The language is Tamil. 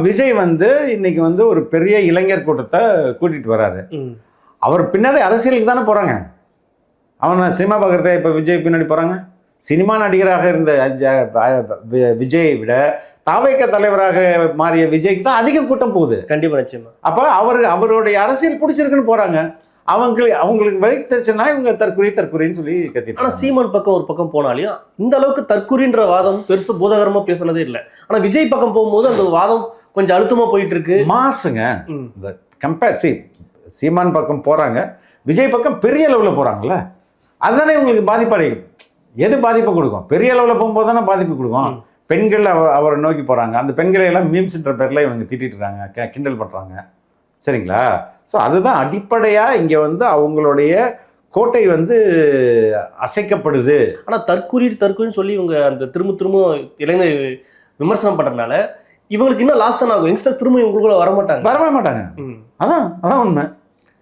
விஜய் வந்து இன்னைக்கு வந்து ஒரு பெரிய இளைஞர் கூட்டத்தை கூட்டிட்டு வராரு. அவர் பின்னாடி அரசியலுக்கு தானே போறாங்க. அவன் சினிமா பார்க்கறத இப்போ விஜய் பின்னாடி போறாங்க. சினிமா நடிகராக இருந்த விஜயை விட தாவேக தலைவராக மாறிய விஜய்க்கு தான் அதிக கூட்டம் போகுது. கண்டிப்பா நிச்சயமா. அப்போ அவருடைய அரசியல் பிடிச்சிருக்குன்னு போறாங்க. அவங்களுக்கு வயிற்றுச்சுன்னா இவங்க தற்குறின்னு சொல்லி கத்திட்டு. ஆனா சீமான் பக்கம் ஒரு பக்கம் போனாலையும் இந்த அளவுக்கு தற்குறின்ற வாதம் பெருசு பூதகரமா பேசுனதே இல்லை. ஆனா விஜய் பக்கம் போகும்போது அந்த வாதம் கொஞ்சம் அழுத்தமா போயிட்டு இருக்கு. மாசுங்க. இந்த கம்பேர் சீமான் பக்கம் போறாங்க, விஜய் பக்கம் பெரிய அளவில் போறாங்கல்ல, அதுதானே இவங்களுக்கு பாதிப்படையும். எது பாதிப்பை கொடுக்கும்? பெரிய அளவில் போகும்போது தானே பாதிப்பு கொடுக்கும். பெண்கள் அவரை நோக்கி போகிறாங்க. அந்த பெண்களை எல்லாம் மீம்ஸ்ன்ற பேரில் இவங்க திட்டிட்டு இருக்காங்க, கிண்டல் பண்ணுறாங்க. சரிங்களா? ஸோ அதுதான் அடிப்படையாக இங்கே வந்து அவங்களுடைய கோட்டை வந்து அசைக்கப்படுது. ஆனால் தற்குறின்னு சொல்லி இவங்க அந்த திரும்ப இளைஞர் விமர்சனம் பண்ணுறதுனால இவங்களுக்கு இன்னும் லாஸ்ட் தான் ஆகும். யங்ஸ்டர்ஸ் திரும்ப இவங்களுக்குள்ள வரவே மாட்டாங்க. அதான் உண்மை.